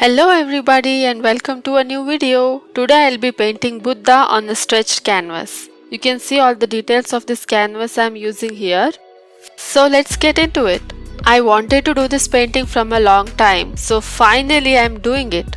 Hello everybody and welcome to a new video. Today I'll be painting Buddha on a stretched canvas. You can see all the details of this canvas I'm using here. So let's get into it. I wanted to do this painting from a long time, so finally I'm doing it.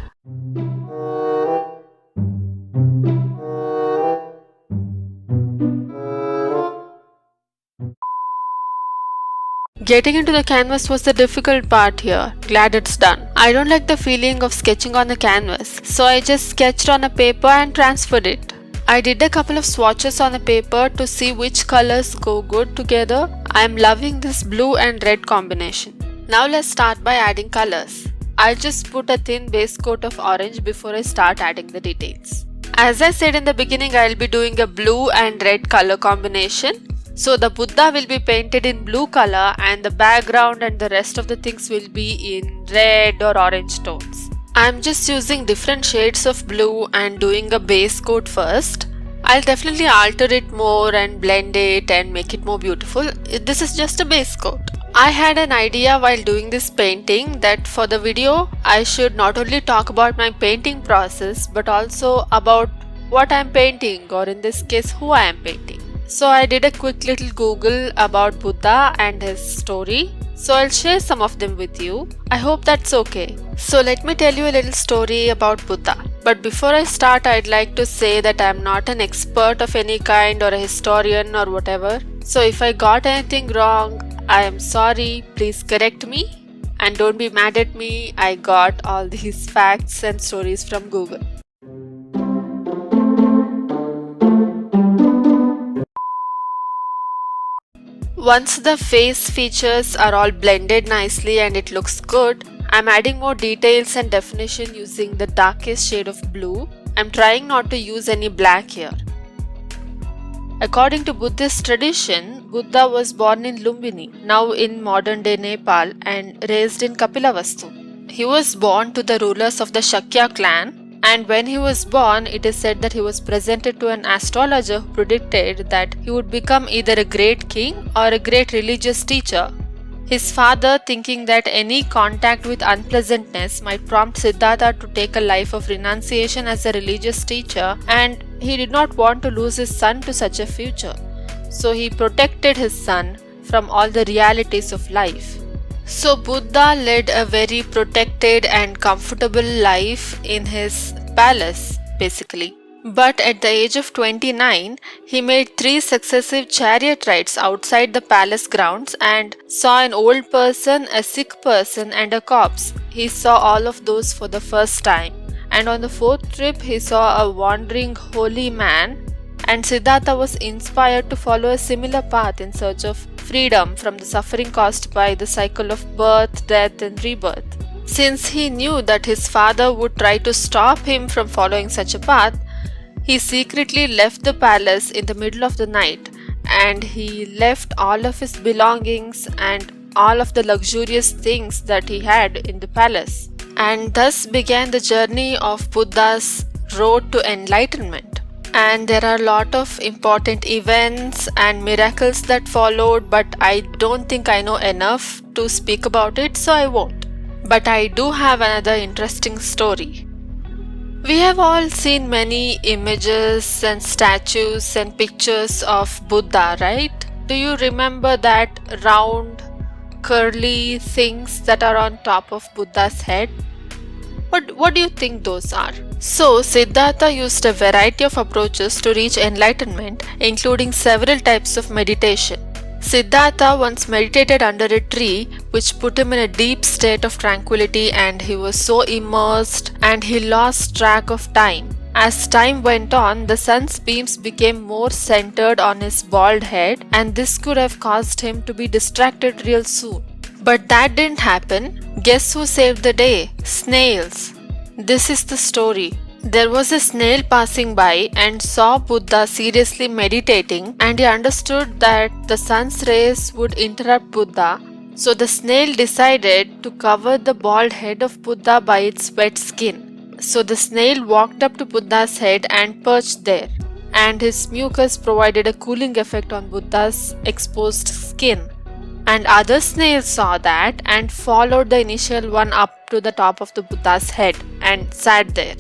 Getting into the canvas was the difficult part here. Glad it's done. I don't like the feeling of sketching on the canvas, so I just sketched on a paper and transferred it. I did a couple of swatches on the paper to see which colors go good together. I am loving this blue and red combination. Now let's start by adding colors. I'll just put a thin base coat of orange before I start adding the details. As I said in the beginning, I'll be doing a blue and red color combination. So the Buddha will be painted in blue color and the background and the rest of the things will be in red or orange tones. I'm just using different shades of blue and doing a base coat first. I'll definitely alter it more and blend it and make it more beautiful. This is just a base coat. I had an idea while doing this painting that for the video I should not only talk about my painting process but also about what I'm painting, or in this case who I am painting. So I did a quick little Google about Buddha and his story. So I'll share some of them with you. I hope that's okay. So let me tell you a little story about Buddha. But before I start, I'd like to say that I'm not an expert of any kind or a historian or whatever. So if I got anything wrong, I am sorry. Please correct me. And don't be mad at me. I got all these facts and stories from Google. Once the face features are all blended nicely and it looks good, I'm adding more details and definition using the darkest shade of blue. I'm trying not to use any black here. According to Buddhist tradition, Buddha was born in Lumbini, now in modern day Nepal, and raised in Kapilavastu. He was born to the rulers of the Shakya clan. And when he was born, it is said that he was presented to an astrologer who predicted that he would become either a great king or a great religious teacher. His father, thinking that any contact with unpleasantness might prompt Siddhartha to take a life of renunciation as a religious teacher, and he did not want to lose his son to such a future. So he protected his son from all the realities of life. So Buddha led a very protected and comfortable life in his palace, basically. But at the age of 29, he made 3 successive chariot rides outside the palace grounds and saw an old person, a sick person, and a corpse. He saw all of those for the first time. And on the 4th trip, he saw a wandering holy man, and Siddhartha was inspired to follow a similar path in search of freedom from the suffering caused by the cycle of birth, death, and rebirth. Since he knew that his father would try to stop him from following such a path, he secretly left the palace in the middle of the night, and he left all of his belongings and all of the luxurious things that he had in the palace. And thus began the journey of Buddha's road to enlightenment. And there are a lot of important events and miracles that followed, but I don't think I know enough to speak about it, so I won't. But I do have another interesting story. We have all seen many images and statues and pictures of Buddha, right? Do you remember that round, curly things that are on top of Buddha's head? What do you think those are? So, Siddhartha used a variety of approaches to reach enlightenment, including several types of meditation. Siddhartha once meditated under a tree, which put him in a deep state of tranquility, and he was so immersed and he lost track of time. As time went on, the sun's beams became more centered on his bald head, and this could have caused him to be distracted real soon. But that didn't happen. Guess who saved the day? Snails. This is the story. There was a snail passing by and saw Buddha seriously meditating, and he understood that the sun's rays would interrupt Buddha. So the snail decided to cover the bald head of Buddha by its wet skin. So the snail walked up to Buddha's head and perched there, and his mucus provided a cooling effect on Buddha's exposed skin. And other snails saw that and followed the initial one up up to the top of the Buddha's head and sat there.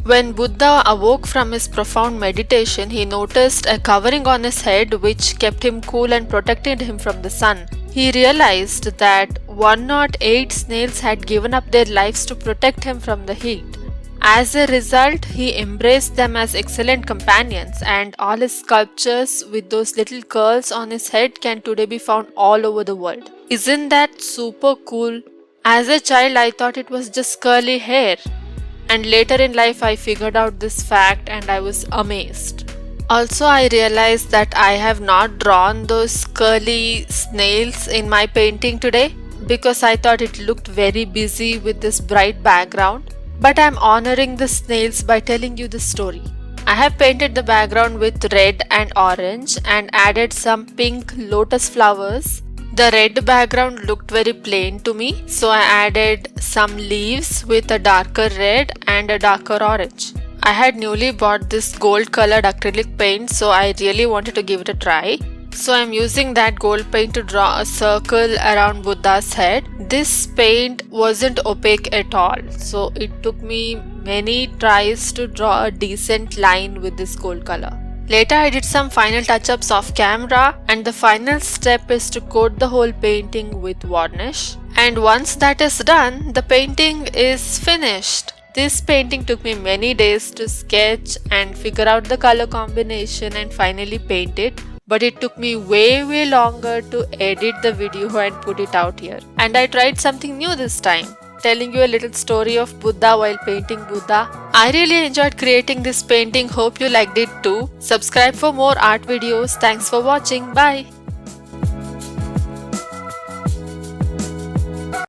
When Buddha awoke from his profound meditation, he noticed a covering on his head which kept him cool and protected him from the sun. He realized that 108 snails had given up their lives to protect him from the heat. As a result, he embraced them as excellent companions, and all his sculptures with those little curls on his head can today be found all over the world. Isn't that super cool? As a child, I thought it was just curly hair, and later in life I figured out this fact and I was amazed. Also, I realized that I have not drawn those curly snails in my painting today because I thought it looked very busy with this bright background. But I am honoring the snails by telling you the story. I have painted the background with red and orange and added some pink lotus flowers. The red background looked very plain to me, so I added some leaves with a darker red and a darker orange. I had newly bought this gold colored acrylic paint, so I really wanted to give it a try. So I'm using that gold paint to draw a circle around Buddha's head. This paint wasn't opaque at all, so it took me many tries to draw a decent line with this gold color. Later I did some final touch-ups off camera, and the final step is to coat the whole painting with varnish. And once that is done, the painting is finished. This painting took me many days to sketch and figure out the color combination and finally paint it. But it took me way longer to edit the video and put it out here. And I tried something new this time, telling you a little story of Buddha while painting Buddha. I really enjoyed creating this painting. Hope you liked it too. Subscribe for more art videos. Thanks for watching. Bye.